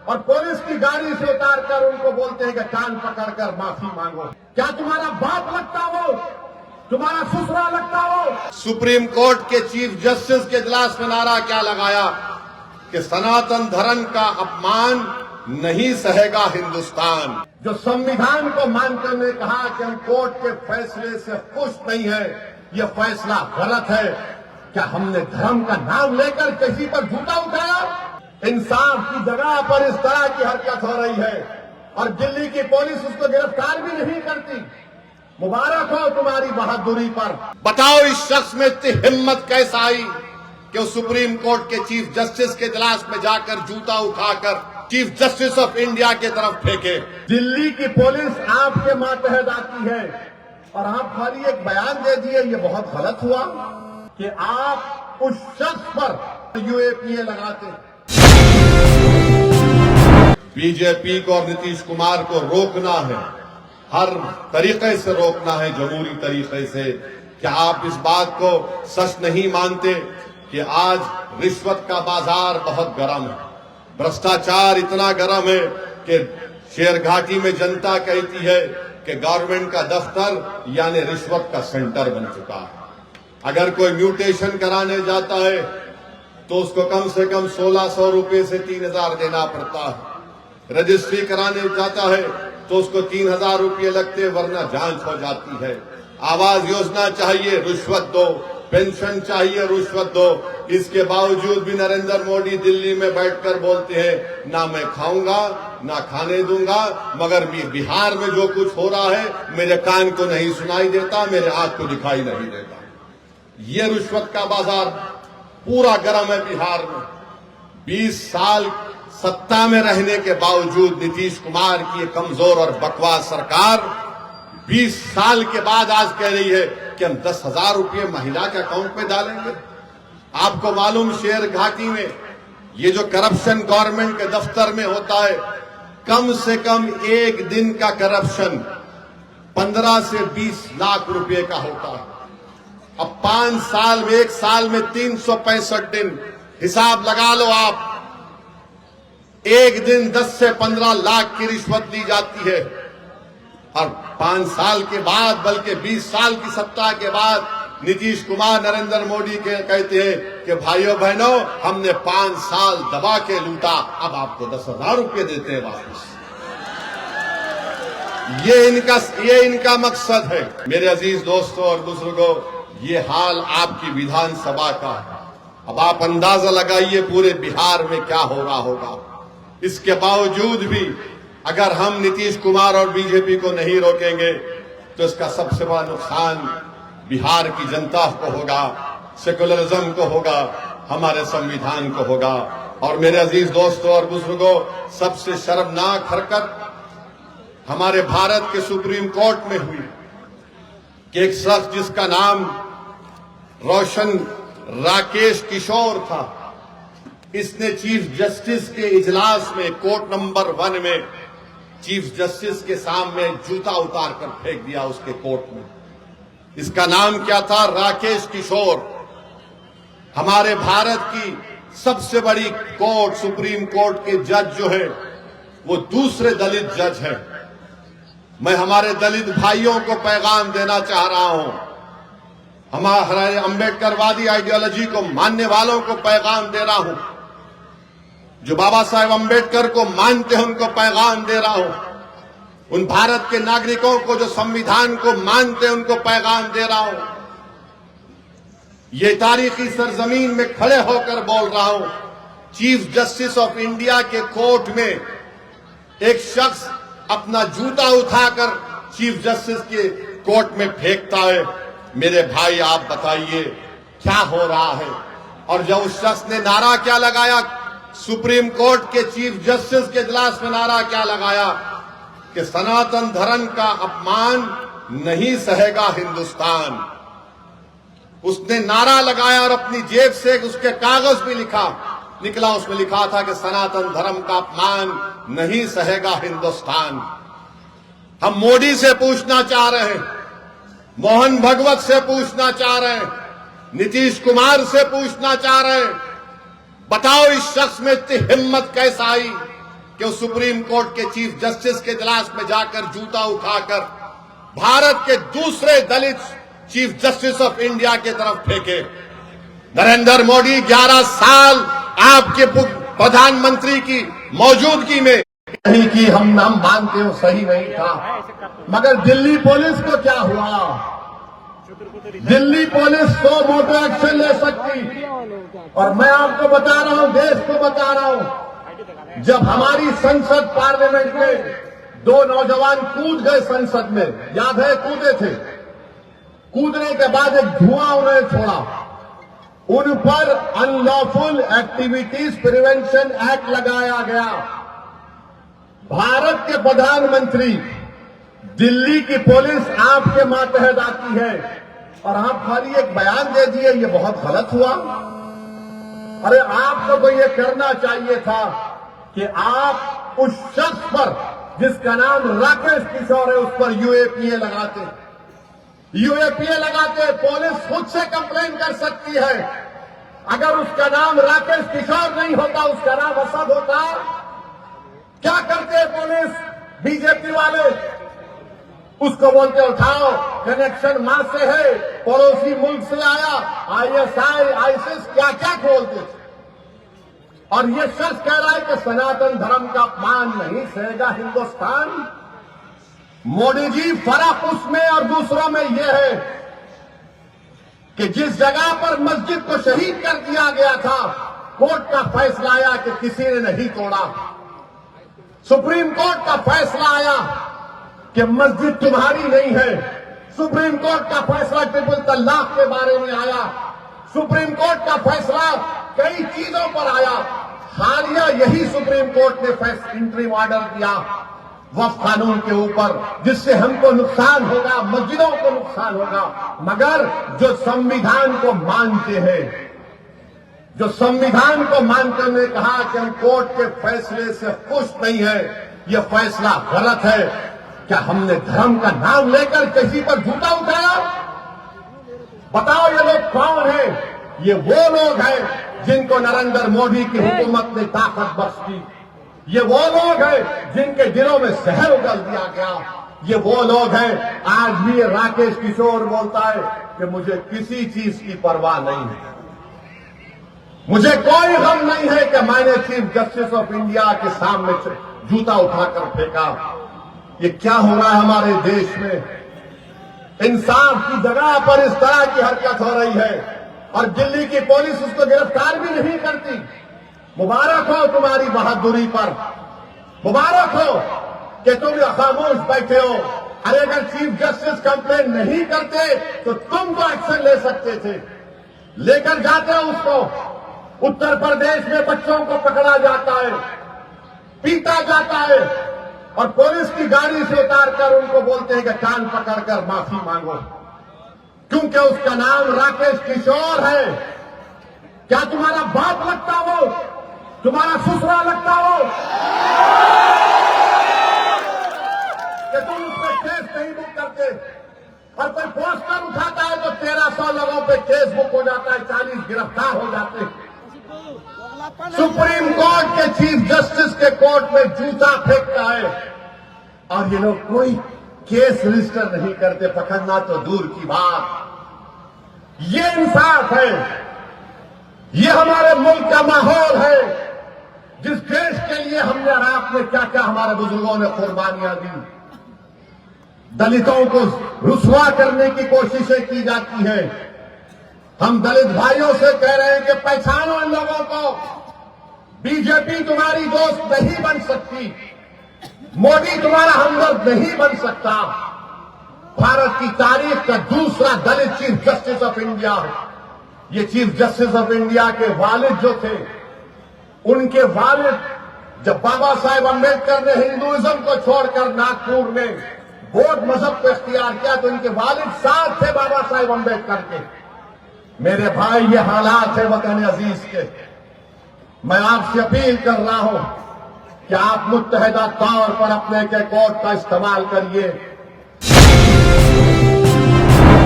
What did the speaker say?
और पुलिस की गाड़ी से उतारकर उनको बोलते हैं कि कान पकड़कर माफी मांगो। क्या तुम्हारा बाप लगता हो? तुम्हारा ससुरा लगता हो? सुप्रीम कोर्ट के चीफ जस्टिस के इजलास में नारा क्या लगाया कि सनातन धर्म का अपमान नहीं सहेगा हिंदुस्तान। जो संविधान को मानकर ने कहा कि हम कोर्ट के फैसले से खुश नहीं है, यह फैसला गलत है। क्या हमने धर्म का नाम लेकर किसी पर झूठा उठाया? इंसाफ की जगह पर इस तरह की हरकत हो रही है और दिल्ली की पुलिस उसको गिरफ्तार भी नहीं करती। मुबारक हो तुम्हारी बहादुरी पर। बताओ इस शख्स में इतनी हिम्मत कैसे आई कि वो सुप्रीम कोर्ट के चीफ जस्टिस के इजलास में जाकर जूता उठाकर चीफ जस्टिस ऑफ इंडिया की तरफ फेंके। दिल्ली की पुलिस आपके मातहत आती है और आप खाली एक बयान दे दिए, ये बहुत गलत हुआ कि आप उस शख्स पर यूएपीए लगाते। बीजेपी को और नीतीश कुमार को रोकना है, हर तरीके से रोकना है, जमहूरी तरीके से। क्या आप इस बात को सच नहीं मानते कि आज रिश्वत का बाजार बहुत गर्म है, भ्रष्टाचार इतना गर्म है कि शेरघाटी में जनता कहती है कि गवर्नमेंट का दफ्तर यानी रिश्वत का सेंटर बन चुका है। अगर कोई म्यूटेशन कराने जाता है तो उसको कम से कम 1600 रुपए से 3000 देना पड़ता है। रजिस्ट्री कराने जाता है तो उसको 3000 रुपये लगते, वरना जांच हो जाती है। आवास योजना चाहिए, रिश्वत दो। पेंशन चाहिए, रिश्वत दो। इसके बावजूद भी नरेंद्र मोदी दिल्ली में बैठकर बोलते हैं ना मैं खाऊंगा ना खाने दूंगा, मगर बिहार में जो कुछ हो रहा है मेरे कान को नहीं सुनाई देता, मेरे आंख को दिखाई नहीं देता। ये रिश्वत का बाजार पूरा गर्म है बिहार में। 20 साल सत्ता में रहने के बावजूद नीतीश कुमार की कमजोर और बकवास सरकार 20 साल के बाद आज कह रही है कि हम 10,000 रुपये महिला के अकाउंट में डालेंगे। आपको मालूम शेरघाटी में ये जो करप्शन गवर्नमेंट के दफ्तर में होता है, कम से कम एक दिन का करप्शन 15 से 20 लाख रुपए का होता है। अब 5 साल में, एक साल में 365 दिन, हिसाब लगा लो आप। एक दिन 10 से 15 लाख की रिश्वत ली जाती है और 5 साल के बाद, बल्कि 20 साल की सत्ता के बाद नीतीश कुमार नरेंद्र मोदी के कहते हैं कि भाइयों बहनों हमने 5 साल दबा के लूटा, अब आपको 10,000 रुपये देते हैं वापस। ये इनका मकसद है। मेरे अजीज दोस्तों और बुजुर्गों, ये हाल आपकी विधानसभा का है। अब आप अंदाजा लगाइए पूरे बिहार में क्या हो रहा होगा। इसके बावजूद भी अगर हम नीतीश कुमार और बीजेपी को नहीं रोकेंगे तो इसका सबसे बड़ा नुकसान बिहार की जनता को होगा, सेकुलरिज्म को होगा, हमारे संविधान को होगा। और मेरे अजीज दोस्तों और बुजुर्गों, सबसे शर्मनाक हरकत हमारे भारत के सुप्रीम कोर्ट में हुई कि एक शख्स जिसका नाम रोशन राकेश किशोर था, इसने चीफ जस्टिस के इजलास में कोर्ट नंबर 1 में चीफ जस्टिस के सामने जूता उतार कर फेंक दिया उसके कोर्ट में। इसका नाम क्या था? राकेश किशोर। हमारे भारत की सबसे बड़ी कोर्ट, सुप्रीम कोर्ट के जज जो है वो दूसरे दलित जज हैं। मैं हमारे दलित भाइयों को पैगाम देना चाह रहा हूं, हमारे अंबेडकरवादी आइडियोलॉजी को मानने वालों को पैगाम दे रहा हूं, जो बाबा साहेब अंबेडकर को मानते हैं उनको पैगाम दे रहा हूं, उन भारत के नागरिकों को जो संविधान को मानते हैं उनको पैगाम दे रहा हूं। ये तारीखी सरजमीन में खड़े होकर बोल रहा हूं, चीफ जस्टिस ऑफ इंडिया के कोर्ट में एक शख्स अपना जूता उठाकर चीफ जस्टिस के कोर्ट में फेंकता है। मेरे भाई आप बताइए क्या हो रहा है? और जब उस शख्स ने नारा क्या लगाया, सुप्रीम कोर्ट के चीफ जस्टिस के इजलास में नारा क्या लगाया कि सनातन धर्म का अपमान नहीं सहेगा हिंदुस्तान। उसने नारा लगाया और अपनी जेब से उसके कागज भी निकला, उसमें लिखा था कि सनातन धर्म का अपमान नहीं सहेगा हिंदुस्तान। हम मोदी से पूछना चाह रहे हैं, मोहन भगवत से पूछना चाह रहे हैं, नीतीश कुमार से पूछना चाह रहे हैं, बताओ इस शख्स में इतनी हिम्मत कैसे आई कि वो सुप्रीम कोर्ट के चीफ जस्टिस के इजलास में जाकर जूता उठाकर भारत के दूसरे दलित चीफ जस्टिस ऑफ इंडिया की तरफ फेंके। नरेंद्र मोदी 11 साल आपके प्रधानमंत्री की मौजूदगी में नहीं कि हम मानते हो सही नहीं था, मगर दिल्ली पुलिस को क्या हुआ? दिल्ली पुलिस तो मोटर एक्शन ले सकती, और मैं आपको बता रहा हूं, देश को बता रहा हूं, जब हमारी संसद पार्लियामेंट में 2 नौजवान कूद गए संसद में, याद है? कूदे थे। कूदने के बाद एक धुआं उन्होंने छोड़ा, उन पर अनलॉफुल एक्टिविटीज प्रिवेंशन एक्ट लगाया गया। भारत के प्रधानमंत्री, दिल्ली की पुलिस आपके मातहत आती है और आप खाली एक बयान दे दिए, ये बहुत गलत हुआ। अरे आपको तो ये करना चाहिए था कि आप उस शख्स पर जिसका नाम राकेश किशोर है उस पर यूएपीए लगाते। यूएपीए लगाते, पुलिस खुद से कंप्लेन कर सकती है। अगर उसका नाम राकेश किशोर नहीं होता, उसका नाम असद होता, क्या करते पुलिस? बीजेपी वाले उसको बोलते उठाओ, कनेक्शन मां से है, पड़ोसी मुल्क से आया, आईएसआई, आईसिस, क्या क्या खोलते थे। और ये शख्स कह रहा है कि सनातन धर्म का अपमान नहीं सहेगा हिंदुस्तान। मोदी जी, फर्क उसमें और दूसरों में यह है कि जिस जगह पर मस्जिद को शहीद कर दिया गया था, कोर्ट का फैसला आया कि किसी ने नहीं तोड़ा। सुप्रीम कोर्ट का फैसला आया कि मस्जिद तुम्हारी नहीं है। सुप्रीम कोर्ट का फैसला ट्रिपल तलाक के बारे में आया। सुप्रीम कोर्ट का फैसला कई चीजों पर आया। हालिया यही सुप्रीम कोर्ट ने इंटरिम ऑर्डर दिया वक्फ कानून के ऊपर, जिससे हमको नुकसान होगा, मस्जिदों को नुकसान होगा। मगर जो संविधान को मानते हैं, जो संविधान को मानकर ने कहा कि हम कोर्ट के फैसले से खुश नहीं है, यह फैसला गलत है। क्या हमने धर्म का नाम लेकर किसी पर झूठा उठाया? बताओ ये लोग कौन हैं? ये वो लोग हैं जिनको नरेंद्र मोदी की हुकूमत ने ताकत बख्श दी। ये वो लोग हैं जिनके दिलों में जहर उगल दिया गया। ये वो लोग हैं, आज भी ये राकेश किशोर बोलता है कि मुझे किसी चीज की परवाह नहीं है, मुझे कोई गम नहीं है कि मैंने चीफ जस्टिस ऑफ इंडिया के सामने जूता उठाकर फेंका। ये क्या हो रहा है हमारे देश में? इंसाफ की जगह पर इस तरह की हरकत हो रही है और दिल्ली की पुलिस उसको गिरफ्तार भी नहीं करती। मुबारक हो तुम्हारी बहादुरी पर, मुबारक हो कि तुम खामोश बैठे हो। अरे अगर चीफ जस्टिस कंप्लेन नहीं करते तो तुम तो एक्शन ले सकते थे, लेकर जाते हो उसको। उत्तर प्रदेश में बच्चों को पकड़ा जाता है, पीटा जाता है और पुलिस की गाड़ी से उतारकर उनको बोलते हैं कि कान पकड़कर माफी मांगो, क्योंकि उसका नाम राकेश किशोर है। क्या तुम्हारा बाप लगता हो? तुम्हारा ससुरा लगता हो कि तुम उस पर केस नहीं बुक करते? और कोई पोस्टर उठाता है तो 1300 लोगों पे केस बुक हो जाता है, 40 गिरफ्तार हो जाते हैं। सुप्रीम कोर्ट के चीफ जस्टिस के कोर्ट में जूता फेंकता है और ये लोग कोई केस रजिस्टर नहीं करते, पकड़ना तो दूर की बात। ये इंसाफ है, ये हमारे मुल्क का माहौल है, जिस देश के लिए हमने और आपने क्या क्या हमारे बुजुर्गों ने कुर्बानियां दी। दलितों को रुसवा करने की कोशिशें की जाती हैं। हम दलित भाइयों से कह रहे हैं कि पहचानो इन लोगों को। बीजेपी तुम्हारी दोस्त नहीं बन सकती, मोदी तुम्हारा हमदर्द नहीं बन सकता। भारत की तारीख का दूसरा दलित चीफ जस्टिस ऑफ इंडिया, ये चीफ जस्टिस ऑफ इंडिया के वालिद जो थे, उनके वालिद जब बाबा साहेब अम्बेडकर ने हिंदुइज्म को छोड़कर नागपुर में बौद्ध मजहब को इख्तियार किया तो इनके वालिद साथ थे बाबा साहेब अम्बेडकर के। मेरे भाई, ये हालात है वतन अजीज के। मैं आपसे अपील कर रहा हूं कि आप मुत्तहिदा तौर पर अपने के कोर्ट का इस्तेमाल करिए।